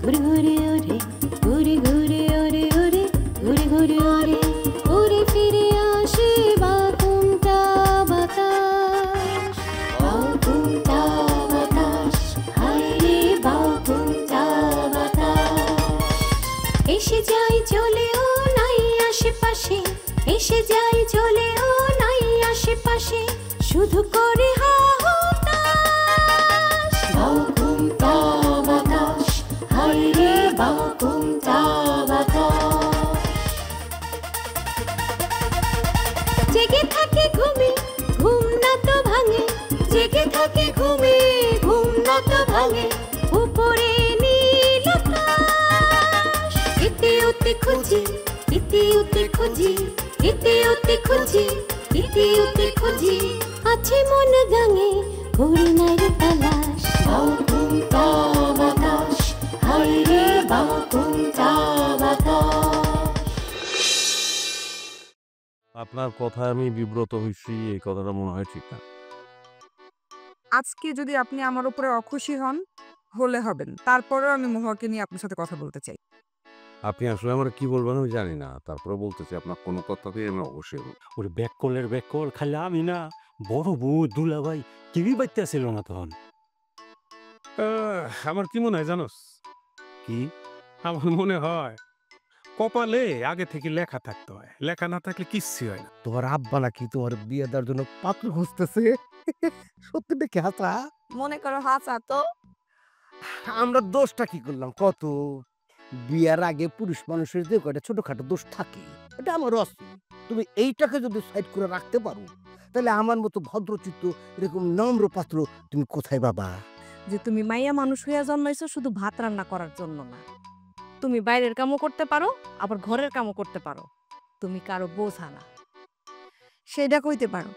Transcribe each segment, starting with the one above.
ঘুরে ঘুরে ওরে ঘুরে ঘুরে ওরে ওরে ঘুরে ঘুরে ওরে উড়ে ফিরে আসে বাকুমটা বাতাস বাকুমটা বাতাস হায় রে বাকুমটা বাতাস এসে যায় চলেও নাই আশেপাশে এসে যায় চলেও নাই আশেপাশে শুধু করে হাহুতাশ বাকুমটা বাতাস হায় রে বাকুমটা বাতাস জেগে থাকে ঘুমে ঘুম না তো ভাঙে জেগে থাকে ঘুমে ঘুম না তো ভাঙে উপরে নীল আকাশ এতে ওতে খুঁজি এতে ওতে খুঁজি এতে ওতে খুঁজি এতে ওতে খুঁজি আছে মন গাঙে করি নাই রে তালাশ বাকুমটা বাতাস হায় রে বাকুমটা বাতাস আপনার কথায় আমি বিব্রত হইছি, এই কথাটা মনে হয় ঠিক না। আজকে যদি আপনি আমার উপরে অখুশি হন হলে হবেন, তারপরেও আমি মহুয়াকে নিয়ে আপনার সাথে কথা বলতে চাই। আপনি আসলে আমার কি বলবেন আমি জানি না, তারপরে বলতেছি আপনার কোনো কথাতেই আমি অবশ্যই বলবো। ওরে ব্যাককলের ব্যাককল খালি আমি না, বড় বউ দুলাভাই কেউই বাইতে আসছিল না তখন। আমার কি মনে হয় জানোস? কি? আমার মনে হয় কপালে আগে থেকে লেখা থাকতে হয়, লেখা না থাকলে কিচ্ছু হয় না। তোমার আব্বা নাকি তোমার বিয়ে দেওয়ার জন্য পাত্র খুঁজতেছে? সত্যি নাকি হাসা? মনে করো হাসা তো আমরা দোষটা কি করলাম কত? বিয়ার আগে পুরুষ মানুষের যে কয়টা ছোটখাটো দোষ থাকে এটা আমার আছে। তুমি এইটাকে যদি সাইড করে রাখতে পারো তাহলে আমার মতো ভদ্রচিত্ত এরকম নম্র পাত্র তুমি কোথায় পাবা? যে তুমি মাইয়া মানুষ হইয়া জন্মাইছো শুধু ভাত রান্না করার জন্য না, তুমি বাইরের কামও করতে পারো আবার ঘরের কামও করতে পারো, তুমি কারো বোঝা না। সেটা কইতে পারো,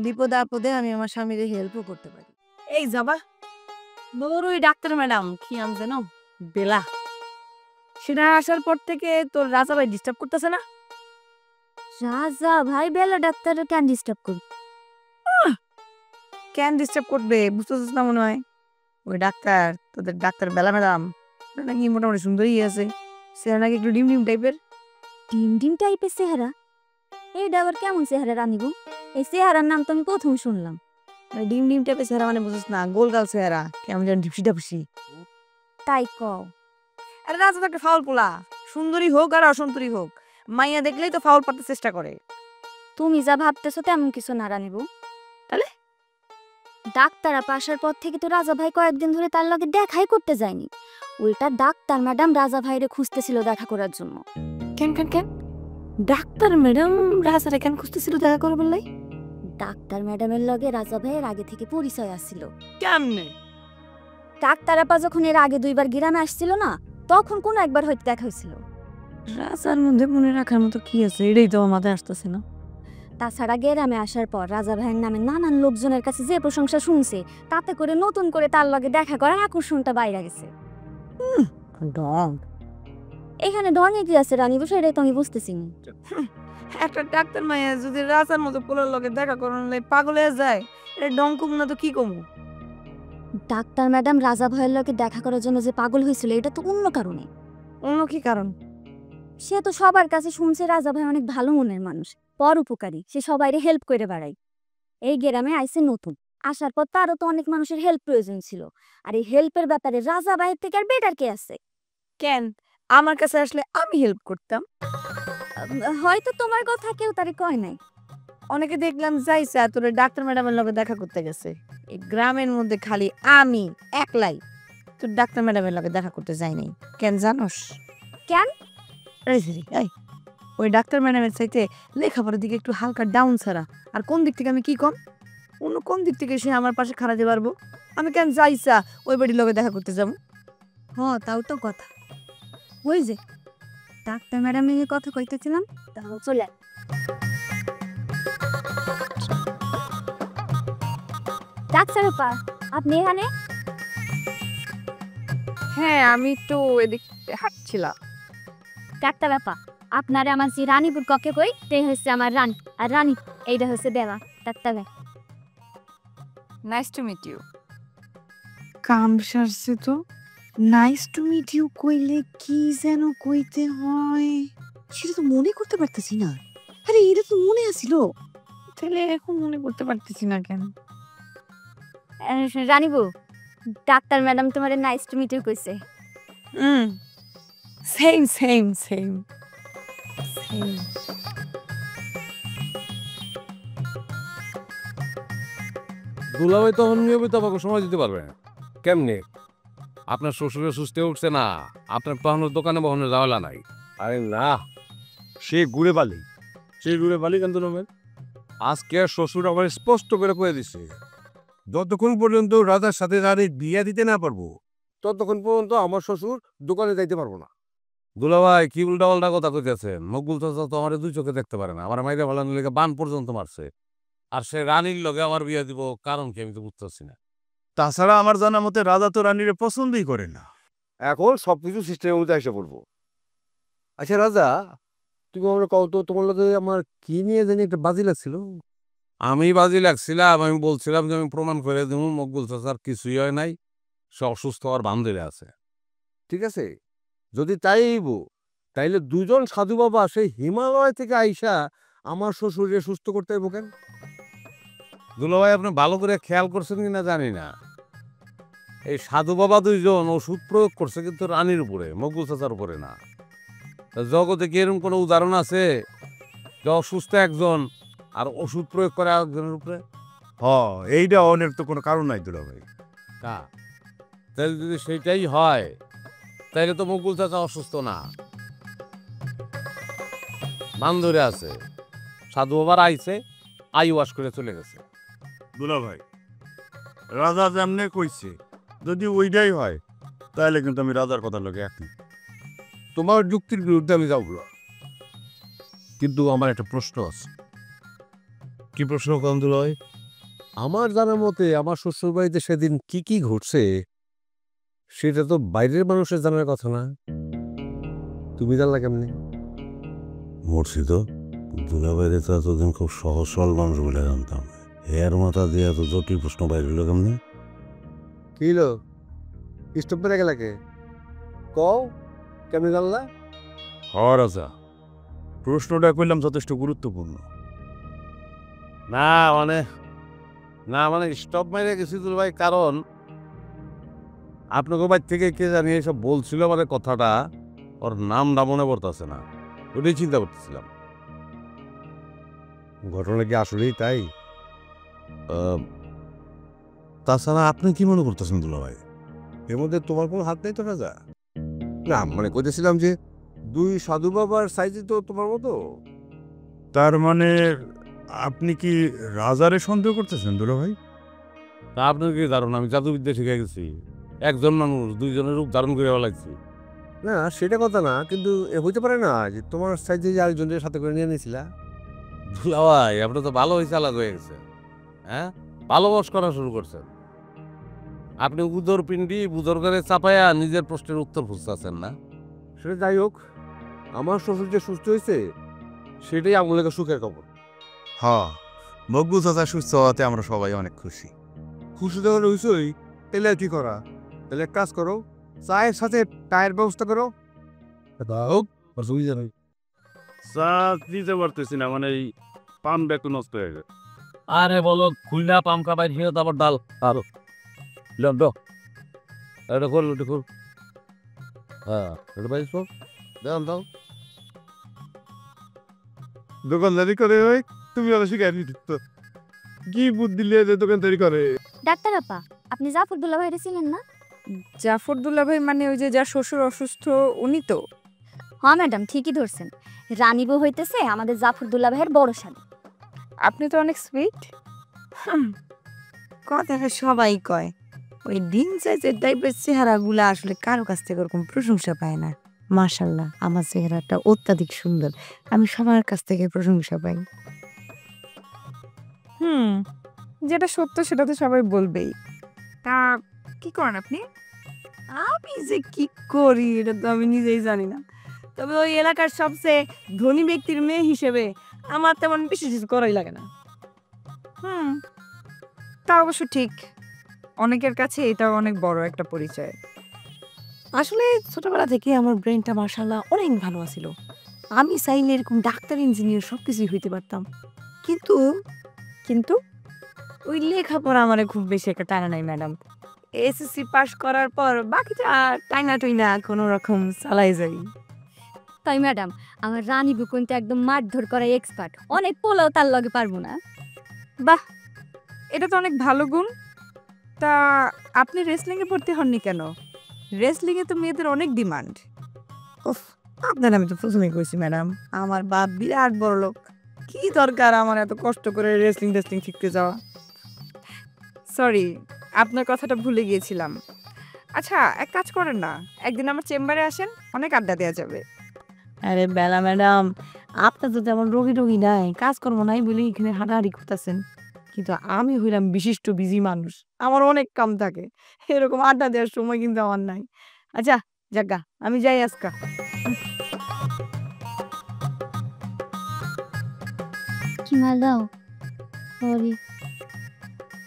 বিপদে আপদে আমি আমার স্বামীর হেল্পও করতে পারি। এই যাবা বড়ই ডাক্তার ম্যাডাম কি আম জানো বেলা, সেটা আসার পর থেকে তোর রাজা ভাই ডিস্টার্ব করতেছে না? রাজা ভাই বেলা ডাক্তার কেন ডিস্টার্ব করবে? কেন ডিস্টার্ব করবে বুঝতেছিস না মনে হয়? ওই ডাক্তার তোদের ডাক্তার বেলা ম্যাডাম নাকি মোটামুটি সুন্দরই আছে, সে নাকি একটু ডিম ডিম টাইপের। ডিম ডিম টাইপের চেহারা? এইটা আবার কেমন চেহারা রানিবু? এই চেহারার নাম তো আমি প্রথম শুনলাম। ডিম ডিম টাইপের চেহারা মানে বুঝছিস না, গোলগাল চেহারা, কেমন যেন ঢিপসি ডাপসি। তাই কও? আরে রাজা তো একটা ফাউল পোলা, সুন্দরী হোক আর অসুন্দরী হোক, মাইয়া দেখলেই তো ফাউল পাতে চেষ্টা করে। তুমি যা ভাবতেছো তেমন কিছু না রানিবু। তাহলে ডাক্তার আপা আসার পর থেকে তো রাজা ভাই কয়েকদিন ধরে তার লগে দেখাই করতে যায়নি, উল্টা ডাক্তার ম্যাডাম রাজা ভাইরে খুঁজতেছিল দেখা করার জন্য। কেন কেন কেন ডাক্তার ম্যাডাম রাজারে কেন খুঁজতেছিল দেখা করে বললাই? ডাক্তার ম্যাডামের লগে রাজা ভাইয়ের আগে থেকে পরিচয় আসছিল। কেমনে? ডাক্তার আপা যখন এর আগে 2 বার গ্রামে আসছিল না, তখন কোনো একবার হয়তো দেখা হয়েছিল। রাজার মধ্যে মনে রাখার মতো কি আছে এটাই তো আমার মাথায় আসতেছে না। তাছাড়া গ্রামে আসার পর রাজা ভাইয়ের নামে নানান লোকজনের কাছে যে প্রশংসা শুনছে, তাতে করে নতুন করে তার লগে দেখা করার আকর্ষণটা বাইরে গেছে। ডং এখানে ডনে কি আছে রানিবু, সেটাই তো আমি বুঝতেছি না। একটা ডাক্তার মাইয়া যদি রাজার মতো পোলার লগে দেখা করলে পাগল হয়ে যায়, এটা ডং কম না তো কি কমু? ডাক্তার ম্যাডাম রাজা ভাইয়ের লগে দেখা করার জন্য যে পাগল হয়েছিল এটা তো অন্য কারণে। অন্য কি কারণ? সে তো সবার কাছে শুনছে রাজা ভাই অনেক ভালো মনের মানুষ, পরোপকারী, সে সবাইরে হেল্প করে বেড়ায়। এই গ্রামে আইছে নতুন, আসার পর তারও তো অনেক মানুষের হেল্প প্রয়োজন ছিল, আর এই হেল্পের ব্যাপারে রাজা ভাইয়ের থেকে আর বেটার কে আছে? কেন আমার কাছে আসলে আমি হেল্প করতাম? হয়তো তোমার কথা কেউ তারে কয় নাই। অনেকে দেখলাম যাইছে আর তোর ডাক্তার ম্যাডামের লগে দেখা করতে গেছে, এই গ্রামের মধ্যে খালি আমি একলাই তোর ডাক্তার ম্যাডামের লগে দেখা করতে যাই নাই। কেন জানোস? কেন? এই ওই ডাক্তার ম্যাডামের চাইতে লেখাপড়ার দিকে একটু হালকা ডাউন ছাড়া আর কোন দিক থেকে আমি কি কম? অন্য কোন দিক থেকে সে আমার পাশে খাড়াতে পারবো? আমি কেন যাইছা ওই বাড়ির লগে দেখা করতে যাবো? তাও তো কথা। ওই যে ডাক্তার ম্যাডামের কথা কইতেছিলাম, তাও চলে। ডাক্তার আপা আপনি এখানে? হ্যাঁ আমি তো এদিক হাঁটছিলাম। ডাক্তার আপা আপনারে আমার যে রানীপুর ককে কই তে হচ্ছে আমার রানী, আর রানী এইটা হচ্ছে বেলা। ডাক্তার ভাই নাইস টু মিট ইউ। কাম সারছে তো, নাইস টু মিট ইউ কইলে কি যেন কইতে হয় সেটা তো মনে করতে পারতেছি না। আরে এটা তো মনে আছিল, তাহলে এখন মনে করতে পারতেছি না কেন? রানিবু, ডাক্তার ম্যাডাম তোমারে নাইস টু মিট ইউ কইছে। Same same same same. দুলাভাই তখন নিয়মিত আমাকে সময় দিতে পারবে না। কেমনে? আপনার শ্বশুরের সুস্থে উঠছে না, আপনার তখন দোকানে বহনে যাওয়ালা নাই। আরে না, সে ঘুরে বালি। সেই দূরে বালি কেন নেবেন? আজকে শ্বশুর আমার স্পষ্ট করে কয়ে দিছে, যতক্ষণ পর্যন্ত রাজার সাথে রানীর বিয়ে দিতে না পারবো ততক্ষণ পর্যন্ত আমার শ্বশুর দোকানে যাইতে পারবো না। দুলাভাই কি উল্টা পাল্টা কথা কইতেছেন? মকবুল চাচা তো আমার দুই চোখে দেখতে পারে না, আমার মাইরে ভালো লেগে বান পর্যন্ত মারছে, আর সে রানীর লগে আমার বিয়ে দিব কারণ কি আমি তো বুঝতেছি না। তাছাড়া আমার জানা মতে রাজা তো রানীরে পছন্দই করে না। এখন সবকিছু সিস্টেমের মধ্যে এসে পড়বো। আচ্ছা রাজা, তুমি আমরা কও তো তোমার লগে আমার কি নিয়ে জানি একটা বাজি লাগছিল? আমি বাজি লাগছিলাম, আমি বলছিলাম যে আমি প্রমাণ করে দেবো মকবুল চাচার কিছুই হয় নাই, সে অসুস্থ হওয়ার বান্ধে আছে। ঠিক আছে, যদি তাইব তাইলে দুজন সাধু বাবা সেই হিমালয় থেকে আইসা আমার শ্বশুরকে সুস্থ করতে হইব কেন? দুলাভাই আপনি ভালো করে খেয়াল করছেন কিনা জানি না, এই সাধু বাবা দুইজন ওষুধ প্রয়োগ করছে কিন্তু রানীর উপরে, মকবুল চাচার উপরে না। তা জগতে কি এরকম কোনো উদাহরণ আছে যে অসুস্থ একজন আর ওষুধ প্রয়োগ করে আরেকজনের উপরে? এইটা অনেক তো কোনো কারণ নাই দুলা ভাই। তা তাহলে যদি সেইটাই হয় তাইলে তো মকবুল চাচা অসুস্থ না, মান ধরে আছে। সাধু বাবার আইছে, আই ওয়াশ করে চলে গেছে। দুলা ভাই, রাজা যেমনে কইছে যদি ওইটাই হয় তাহলে কিন্তু আমি রাজার কথা লোকে একই। তোমার যুক্তির বিরুদ্ধে আমি যাবো না, কিন্তু আমার একটা প্রশ্ন আছে। কি প্রশ্ন করেন দুলাভাই? আমার জানার মতে আমার শ্বশুর বাড়িতে সেদিন কি কি ঘটছে সেটা তো বাইরের মানুষের জানার কথা না, তুমি জানলা কেমনে? মরছি তো দুলাভাইরে তো এতদিন খুব সহজ সরল মানুষ বলে জানতাম, এর মাথা দিয়ে এত জটিল প্রশ্ন বাইরে হলো কেমনে? কি হলো, স্টপ মেরে গেলাকে কও, কেমনে জানলা? রাজা, প্রশ্নটা করলাম যথেষ্ট গুরুত্বপূর্ণ। না মানে স্টপ মেরে গেছি দুলাভাই, কারণ আপনাকে বাড়ি থেকে কে জানি এসব বলছিল মানে কথাটা, ওর নামটা মনে পড়তেছে না, ওটাই চিন্তা করতেছিলাম। ঘটনা কি আসলেই তাই? তাছাড়া আপনি কি মনে করতেছেন দুলাভাই? এর মধ্যে তোমার কোনো হাত নেই তো রাজা? না মানে কইতেছিলাম যে দুই সাধু বাবার সাইজে তো তোমার মতো। তার মানে আপনি কি রাজারে সন্দেহ করতেছেন দুলা ভাই? তা আপনার কি ধারণা আমি জাদুবিদ্যা শিখে গেছি? একজন মানুষ দুইজনের রূপ ধারণ করে লাগছি। না সেটা কথা না, কিন্তু হইতে পারে না যে তোমার সাইজে যে আরেকজনের সাথে করে নিয়ে নিয়েছিলা? দুলাভাই আপনি তো ভালো হয়েছে, আলাদা হয়ে গেছে, হ্যাঁ ভালোবাস করা শুরু করছেন। আপনি উদর পিন্ডি বুদর করে চাপায়া নিজের প্রশ্নের উত্তর খুঁজতেছেন না? সেটা যাই হোক, আমার শ্বশুর যে সুস্থ হয়েছে সেটাই আমার লেগে সুখের খবর। মকবুল চাচা সুস্থ হওয়াতে আমরা সবাই অনেক খুশি। খুশি যখন হয়েছই তাহলে আর কি করা, তাহলে এক কাজ করো, চায়ের সাথে টায়ের ব্যবস্থা করো। হোক অসুবিধা নেই। চা দিতে পারতেছি না, মানে এই পাম ব্যাগ নষ্ট হয়ে গেছে। আরে বলো খুলনা পাম কাবাই হিও তারপর ডাল আরো লন দাও, এটা খোল, এটা খোল, হ্যাঁ এটা পাইছ দাও দাও। দোকানদারি করে ভাই তুমি আরো শিখাই দিত, কি বুদ্ধি লিয়ে যে দোকানদারি করে। ডাক্তার আপা, আপনি জাফর দুলাভাইরে চিনেন না? জাফর দুলাভাই মানে ওই যে যার শ্বশুর অসুস্থ উনি তো? হ্যাঁ ম্যাডাম, ঠিকই ধরছেন। রানীবু হইতেছে আমাদের জাফর দুলাভাইয়ের বড় শালী। আপনি তো অনেক সুইট। কথাটা সবাই কয়, ওই দিন চাইছে টাইপের চেহারাগুলা আসলে কারো কাছ থেকে ওরকম প্রশংসা পায় না। মাশাআল্লাহ, আমার চেহারাটা অত্যাধিক সুন্দর, আমি সবার কাছ থেকে প্রশংসা পাই। যেটা সত্য সেটা তো সবাই বলবেই। তা কি করেন আপনি? আমি যে কি করি এটা তো আমি নিজেই জানি না, তবে ওই এলাকার সবচেয়ে ধনী ব্যক্তির মেয়ে হিসেবে আমার তেমন বিশেষ কিছু করাই লাগে না। তা অবশ্য ঠিক, অনেকের কাছে এটাও অনেক বড় একটা পরিচয়। আসলে ছোটবেলা থেকে আমার ব্রেনটা মাশাআল্লাহ অনেক ভালো ছিল। আমি চাইলে এরকম ডাক্তার, ইঞ্জিনিয়ার সবকিছুই হইতে পারতাম। কিন্তু কিন্তু ওই লেখাপড়া আমারে খুব বেশি একটা টানে নাই ম্যাডাম। এসএসসি পাস করার পর বাকিটা টাইনা টুইনা কোনো রকম চালাই যাই। তাই ম্যাডাম, আমার রানী বউ কিন্তু একদম মারধর করাই এক্সপার্ট, অনেক পোলাও তার লগে পারবো না। বাহ, এটা তো অনেক ভালো গুণ। তা আপনি রেসলিংয়ে ভর্তি হননি কেন? রেসলিংয়ে তো মেয়েদের অনেক ডিমান্ড। উফ, আপনার আমি তো প্রথমেই কইছি ম্যাডাম, আমার বাপ বিরাট বড় লোক। কি দরকার আমার এত কষ্ট করে রেসলিং শিখতে যাওয়া? সরি, আপনার কথাটা ভুলে গিয়েছিলাম। আচ্ছা, এক কাজ করেন না, একদিন আমার চেম্বারে আসেন, অনেক আড্ডা দেওয়া যাবে। আরে বেলা ম্যাডাম, আপনার তো তেমন রোগী নাই, কাজকর্ম নাই বলে এখানে হাঁটাহাঁটি করতেছেন। কিন্তু আমি হইলাম বিশিষ্ট বিজি মানুষ, আমার অনেক কাম থাকে, এরকম আড্ডা দেওয়ার সময় কিন্তু আমার নাই। আচ্ছা যাগা, আমি যাই আজকা। কি দাও, সরি।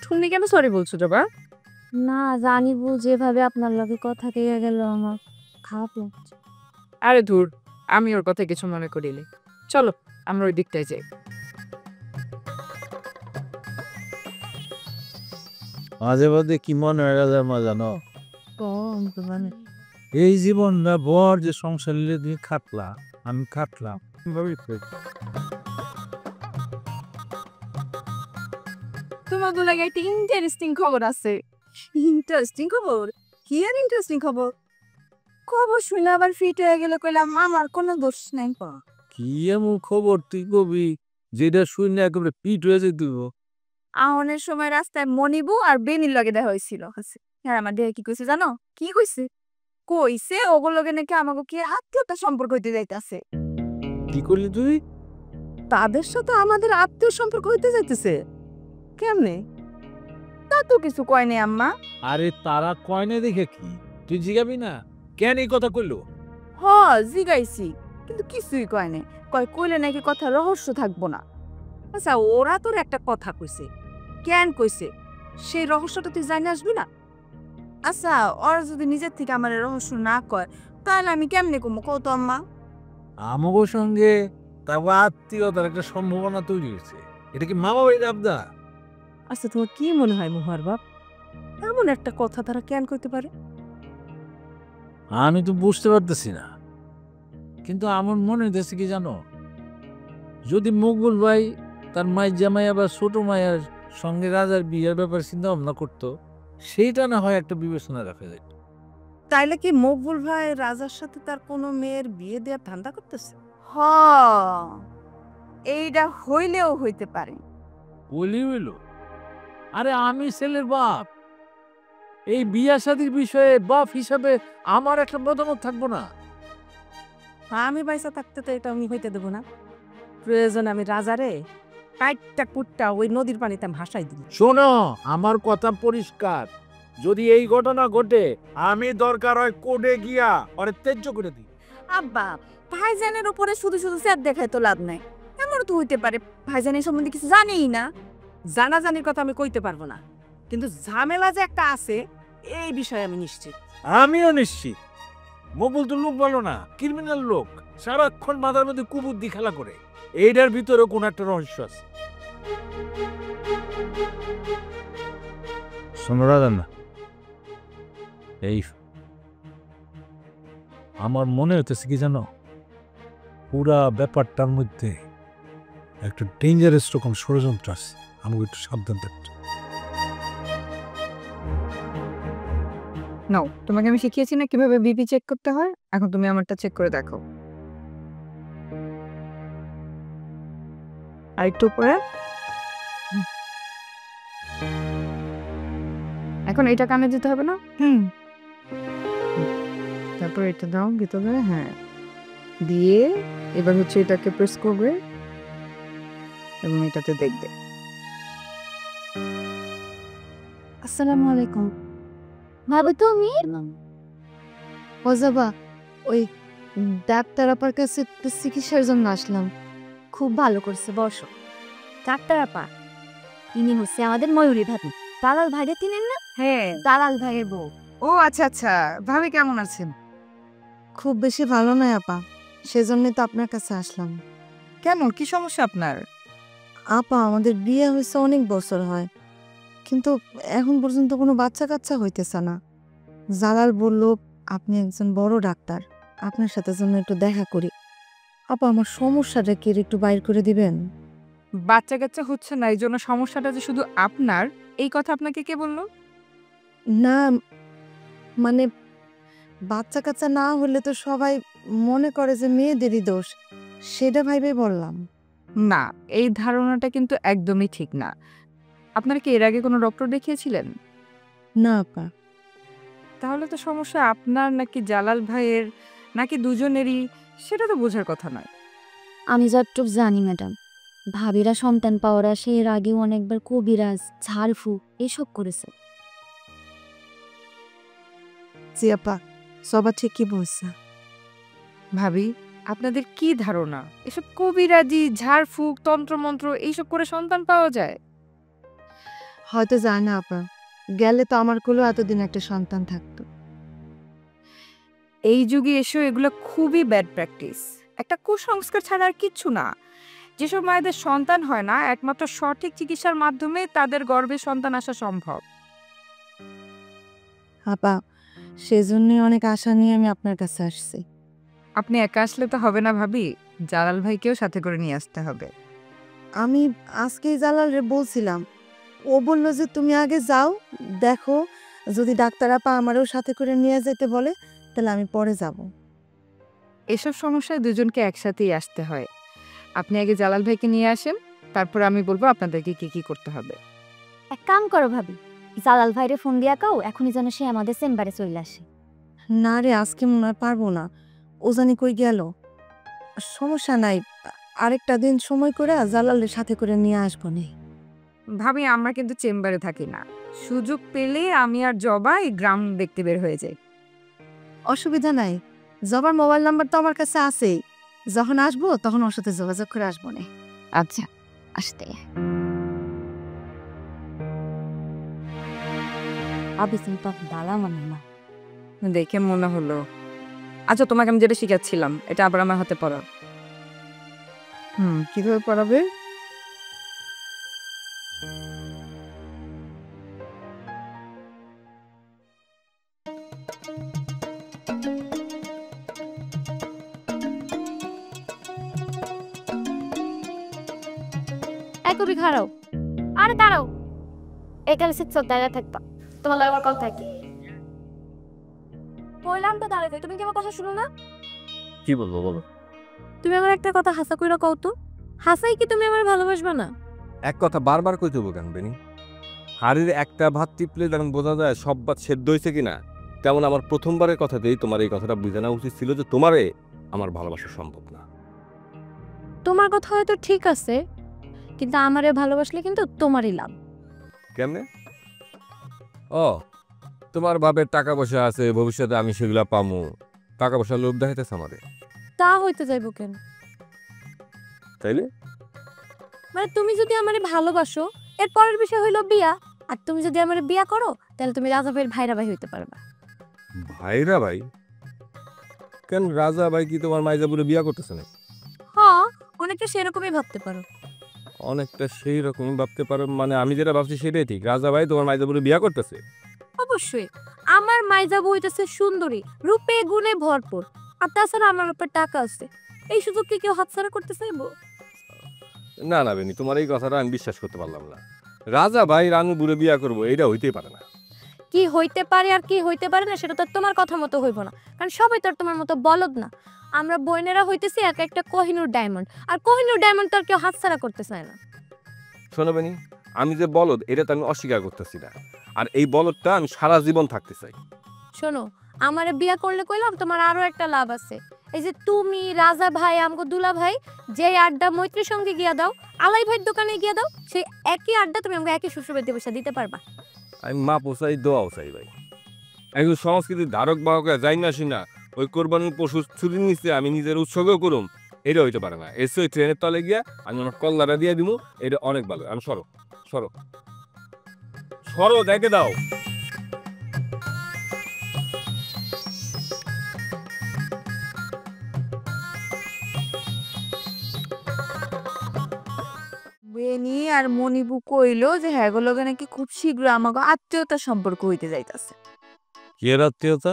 তুমি কেন সরি বলছো জবা? না, রানী বউ যেভাবে আপনার লগে কথা কেটে গেল আমার খারাপ লাগছে। আরে ধুর, আমি ওর কথা কিছু মনে করিনি। চলো আমরা ওই দিকটায় যাই। মাঝে মাঝে কি মনে হয় রাজার মা জানো? কম তো মানে এই জীবন না বর যে সংসার দিয়ে খাটলা, আমি খাটলাম তোমাদের লাগে একটা ইন্টারেস্টিং খবর আছে। ইন্টারেস্টিং খবর? কি আর ইন্টারেস্টিং খবর? খবর শুনে আবার ফিট হয়ে গেলে কইলাম আমার কোনো দোষ নাই। কি এমন খবর তুই কবি যেটা শুনে একেবারে পিট হয়ে যেত? আহনের সময় রাস্তায় মনিবু আর বেনির লগে দেখা হয়েছিল। হ্যাঁ, আমার দেহে কি কইছে জানো? কি কইছে? কইছে ওগুলোকে নাকি আমাকে কি আত্মীয়তা সম্পর্ক হইতে যাইতাছে। কি করলি তুই? তাদের সাথে আমাদের আত্মীয় সম্পর্ক হইতে যাইতেছে? কেমনে? তা তো কিছু কয় নাই আম্মা। আরে তারা কয়নে দেখে কি তুই জিগাবি না? কেন এই কথা কইলো? হ, জিগাইছি, কিন্তু কিছুই কয় নাই। কইলে নাকি কথা রহস্য থাকবো না। আচ্ছা, ওরা তোর একটা কথা কইছে, কেন কইছে সেই রহস্যটা তুই জানি আসবি না? আচ্ছা, ওরা যদি নিজের থেকে আমার রহস্য না কয় তাহলে আমি কেমনে কমো কও তো আম্মা? আমাগো সঙ্গে তারপর আত্মীয়তার একটা সম্ভাবনা তৈরি হয়েছে। এটা কি মামা বাড়ির আবদার? আচ্ছা, তোমার কি মনে হয় মোহর বাপ, এমন একটা কথা তারা কেন করতে পারে? আমি তো বুঝতে পারতেছি না, কিন্তু আমার মনে হইতেছে কি জানো, যদি মকবুল ভাই তার মায়ের জামাইয়া বা ছোট মায়ের সঙ্গে রাজার বিয়ের ব্যাপারে চিন্তা ভাবনা করতো, সেইটা না হয় একটা বিবেচনা রাখা যায়। তাইলে কি মকবুল ভাই রাজার সাথে তার কোনো মেয়ের বিয়ে দেওয়ার ধান্দা করতেছে? হ, এইটা হইলেও হইতে পারে। বলি হইল, আরে আমি ছেলের বাপ, এই বিয়া শাদীর বিষয়ে বাপ হিসাবে আমার একটা মতামত থাকবো না? আমি পয়সা থাকতে তো এটা আমি হইতে দেবো না। প্রয়োজন আমি রাজারে কাইটটা কুটটা ওই নদীর পানিতে আমি ভাসাই দিব। শোনো, আমার কথা পরিষ্কার, যদি এই ঘটনা ঘটে আমি দরকার হয় কোর্টে গিয়া ওরে ত্যায্য করে দিই। আব্বা, ভাইজানের উপরে শুধু শুধু স্যার দেখায় তো লাভ নাই। এমন তো হইতে পারে ভাইজানের সম্বন্ধে কিছু জানেই না। জানাজানির কথা আমি কইতে পারবো না, কিন্তু ঝামেলা যে একটা আছে এই বিষয়ে আমি নিশ্চিত। আমিও নিশ্চিত। মকবুল তো লোক বলো না, ক্রিমিনাল লোক, সারাক্ষণ মাথার মধ্যে কুবুদ্ধি খেলা করে। এইটার ভিতরে কোন একটা রহস্য আছে। শোনো রাজান না, এই আমার মনে হইতেছে কি জানো, পুরা ব্যাপারটার মধ্যে একটা ডেঞ্জারাস রকম ষড়যন্ত্র আছে, আমাকে একটু সাবধান থাকতে। নাও, তোমাকে আমি শিখিয়েছি না কিভাবে বিপি চেক করতে হয়, এখন তুমি আমারটা চেক করে দেখো। আরেকটু উপরে। এখন এটা কানে দিতে হবে না? তারপর এটা দাও ভিতরে। হ্যাঁ, দিয়ে এবার হচ্ছে এটাকে প্রেস করবে এবং এটাতে দেখবে। আসসালামু আলাইকুম। ভাবো তুমি ও যাবা, ওই ডাক্তার আপার কাছে একটু চিকিৎসার জন্য আসলাম। খুব ভালো করছে, বসো। ডাক্তার আপা, ইনি হচ্ছে আমাদের ময়ূরী ভাবি। দালাল ভাইরে চিনেন না? হ্যাঁ, দালাল ভাইয়ের বউ। ও আচ্ছা আচ্ছা, ভাবি কেমন আছেন? খুব বেশি ভালো নয় আপা, সেজন্যই তো আপনার কাছে আসলাম। কেন, কি সমস্যা আপনার? আপা, আমাদের বিয়ে হয়েছে অনেক বছর হয়, কিন্তু এখন পর্যন্ত কোনো বাচ্চা কাচ্চা হইতেছে না। জালাল বলল আপনি একজন বড় ডাক্তার, আপনার সাথে জন্য একটু দেখা করি। আপা, আমার সমস্যাটা কি একটু বাইর করে দিবেন? বাচ্চা কাচ্চা হচ্ছে না, এই জন্য সমস্যাটা যে শুধু আপনার, এই কথা আপনাকে কে বললো? না, মানে বাচ্চা কাচ্চা না হলে তো সবাই মনে করে যে মেয়েদেরই দোষ, সেটা ভাইবে বললাম। না, এই ধারণাটা কিন্তু একদমই ঠিক না। আপনারা কি এর আগে কোনো ডক্টর দেখিয়েছিলেন? না আপা, তাহলে তো সমস্যা আপনার নাকি জালাল ভাইয়ের নাকি দুজনেরই, সেটা তো বোঝার কথা নয়। আমি যতটুক জানি ম্যাডাম, ভাবিরা সন্তান পাওয়ার আসে এর আগেও অনেকবার কবিরাজ, ঝাড়ফুঁক এসব করেছে। জি আপা, সবার ঠিকই বলছে। ভাবি, আপনাদের কি ধারণা এসব কবিরাজি, ঝাড়ফুঁক, তন্ত্রমন্ত্র এইসব করে সন্তান পাওয়া যায়? হয়তো যায় না আপা, গেলে তো আমার কোলেও এতদিন একটা সন্তান থাকতো। এই যুগে এসেও এগুলো খুবই ব্যাড প্র্যাকটিস, একটা কুসংস্কার ছাড়া আর কিচ্ছু না। যেসব মায়েদের সন্তান হয় না, একমাত্র সঠিক চিকিৎসার মাধ্যমে তাদের গর্ভে সন্তান আসা সম্ভব। আপা, সেজন্যই অনেক আশা নিয়ে আমি আপনার কাছে আসছি। আপনি একা আসলে তো হবে না ভাবি, জালাল ভাইকেও সাথে করে নিয়ে আসতে হবে। আমি আজকেই জালালরে বলছিলাম, ও বলল যে তুমি আগে যাও, দেখো যদি ডাক্তার আপা আমারও সাথে করে নিয়ে যেতে বলে তাহলে আমি পরে যাব। এসব সমস্যায় দুজনকে একসাথেই আসতে হয়। আপনি আগে জালাল ভাইকে নিয়ে আসেন, তারপর আমি বলবো আপনাদেরকে কি কি করতে হবে। এক কাম করো ভাবি, জালাল ভাইরে ফোন দিয়া কাও এখনই যেন সে আমাদের চেম্বারে চলে আসে। না রে, আজকে মনে হয় পারবো না, ও জানি কই গেল। সমস্যা নাই, আরেকটা দিন সময় করে জালালের সাথে করে নিয়ে আসবো নে। ভাবি, আমরা কিন্তু চেম্বারে থাকি না, সুযোগ পেলে আমি আর জবা এই গ্রাম দেখতে বের হয়ে যাই। অসুবিধা নাই, জবার মোবাইল নাম্বার তো আমার কাছে আছেই, যখন আসবো তখন ওর সাথে যোগাযোগ করে আসবো নে। আচ্ছা, আসতে আবি চিন্তা দালা মানে না। দেখে মনে হলো। আচ্ছা, তোমাকে আমি যেটা শিখাচ্ছিলাম এটা আবার আমার হাতে পড়াও। কিভাবে পড়াবে? এক কবি খাড়াও, আরে দাঁড়াও, একালে সে চোখ দাঁড়িয়ে থাকবা, তোমার লাগে আমার কথা থাকি। বললাম তো দাঁড়াতে, তুমি কি আমার কথা শুনো না? কি বলবো বলো? তুমি আমার একটা কথা হাসা কইরা কও তো, হাসাই কি তুমি আমার ভালোবাসবা না? এক কথা বারবার কইতে হবো কেন বেনি? হাড়ির একটা ভাত টিপলে যেমন বোঝা যায় সব ভাত সেদ্ধ হয়েছে কিনা, তেমন আমার প্রথমবারের কথাতেই তোমার এই কথাটা বোঝানো উচিত ছিল যে তোমারে আমার ভালোবাসা সম্ভব না। তোমার কথা হয়তো ঠিক আছে, কিন্তু আমারে ভালোবাসলে কিন্তু তোমারই লাভ। কেমনে? ও, তোমার বাপের টাকা পয়সা আছে, ভবিষ্যতে আমি সেগুলা পামু, টাকা পয়সা লোভ দেখাইতেছে আমারে, তা হইতে যাইব কেন? তাইলে? মানে তুমি যদি আমারে ভালোবাসো, এর পরের বিষয় হইল বিয়া, আর তুমি যদি আমারে বিয়া করো তাহলে তুমি রাজা ভাইয়ের ভাইরা ভাই হইতে পারবা। ভাইরা ভাই? কেন, রাজা ভাই কি তোমার মাইজাপুরে বিয়া করতেছে না? হ্যাঁ, অনেকটা সেরকমই ভাবতে পারো। অনেকটা সেই রকম ভাবতে পারো মানে? আমি যেটা ভাবছি সেটাই ঠিক, রাজা ভাই তোমার মাইজাপুরে বিয়া করতেছে। অবশ্যই, আমার মাইজাবু হইতেছে সুন্দরী, রূপে গুণে ভরপুর, আর তাছাড়া আমার উপর টাকা আছে, এই সুযোগ কি কেউ হাতছাড়া করতে চাইবো? না না বেনি, তোমার এই কথাটা আমি বিশ্বাস করতে পারলাম না। রাজা ভাই রানু বুড়ে বিয়া করবো, এটা হইতেই পারে না। কি হইতে পারে আর কি হইতে পারে না সেটা তো তোমার কথা মতো হইব না, কারণ সবাই তো আর তোমার মতো বলদ না। আমরা বোনেরা হইতেছি এক একটা কোহিনূর ডায়মন্ড, আর কোহিনূর ডায়মন্ড তো আর কেউ হাতছাড়া করতে চায় না। শোনো বেনি, আমি যে বলদ এটা তো আমি অস্বীকার করতেছি না, আর এই বলদটা আমি সারা জীবন থাকতে চাই। শোনো, আমারে বিয়া করলে কইলাম তোমার আরো একটা লাভ আছে। এই যে তুমি, রাজা ভাই, আমগো দুলা ভাই যে আড্ডা মৈত্রীর সঙ্গে গিয়া দাও, আলাই ভাইয়ের দোকানে গিয়া দাও, সেই একই আড্ডা তুমি আমাকে একই শ্বশুরবাড়িতে বসে দিতে পারবা। আমি মা পোসাই দোয়াও চাই ভাই। একজন সংস্কৃতির ধারক বাহক যাই না আসি না, ওই কোরবানির পশু ছুরি নিচ্ছে আমি নিজের উৎসর্গও করুম, এটা হইতে পারে না। এসে ওই ট্রেনের তলে গিয়া আমি আমার কল্লাটা দিয়ে দিব, এটা অনেক ভালো। আমি সরো সরো সরো, দেখে দাও। বেনি আর মনিবু কইলো যে হ্যাগোলগে নাকি খুব শীঘ্র আমাকে আত্মীয়তা সম্পর্ক হইতে যাইতাছে। কে আত্মীয়তা?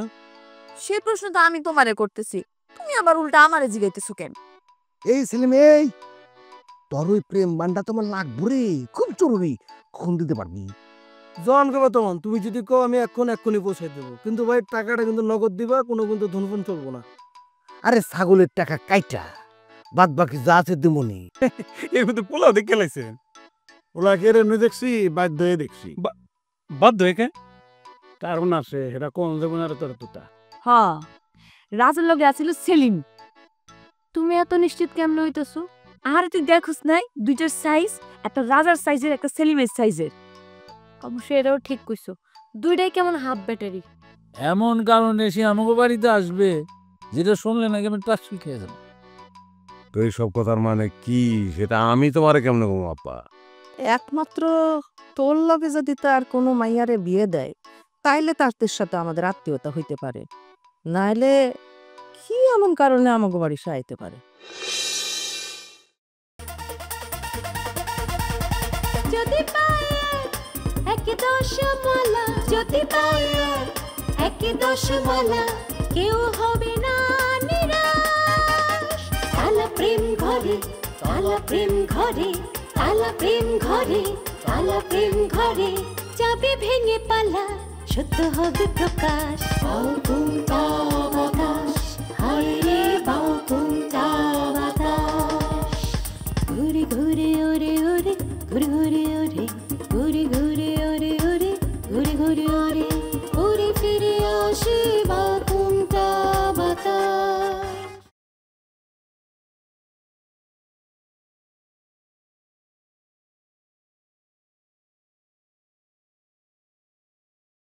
সে প্রশ্ন তো আমি তোমারে করতেছি, তুমি আবার উল্টা আমারে জিগাইতেছো কেন? এই সেলিম, এই তোর ওই প্রেম বান্ডা তোমার লাগবো রে, খুব জরুরি। কখন দিতে পারবি? জন করবো তখন, তুমি যদি কো আমি এক্ষুনি পৌঁছে দেবো, কিন্তু ভাই টাকাটা কিন্তু নগদ দিবা, কোনো কিন্তু ধনফোন চলবো না। আরে ছাগলের টাকা কাইটা বাদ বাকি যা আছে দিমনি। এর মধ্যে পোলাও দেখে লাইছেন। ওলা কে রে দেখছি, বাধ্য হয়ে দেখছি। বাধ্য একে কারণ আছে এটা কোন দেবো না তোর তোটা। হ্যাঁ, রাজের লগে আছিল সেলিম। তুমি এত নিশ্চিত কেমন হইতেছো? আর তুই দেখোস নাই দুইটার সাইজ, একটা রাজার সাইজের একটা সেলিমের সাইজের। অবশ্য এটাও ঠিক কইছো, দুইটাই কেমন হাফ ব্যাটারি। এমন কারণে সে আমাকে বাড়িতে আসবে যেটা শুনলে নাকি আমি টাকসুই খেয়ে যাবো। তো এইসব কথার মানে কি সেটা আমি তোমারে কেমনে কমো আব্বা? একমাত্র তোর লগে যদি তার কোনো মাইয়ারে বিয়ে দেয় তাইলে তাদের সাথে আমাদের আত্মীয়তা হইতে পারে, নাইলে কি এমন কারণে আমাকে বাড়ি সাইতে পারে। যদি পায়ে একে দশমালা, যদি পায়ে একে দশমালা, কেউ হবে না নিরাশ। তালা প্রেম ঘরে, তালা প্রেম ঘরে, তালা প্রেম ঘরে, তালা প্রেম ঘরে, যাবে ভেঙে পালা, সত্য হবে প্রকাশ। বাউ তুমটা বাতাস, হায় রে বাউ তুমটা বাতাস। ঘুরে ঘুরে ওরে ওরে, ঘুরে ঘুরে ওরে, ঘুরে ঘুরে ওরে ওরে, ঘুরে ঘুরে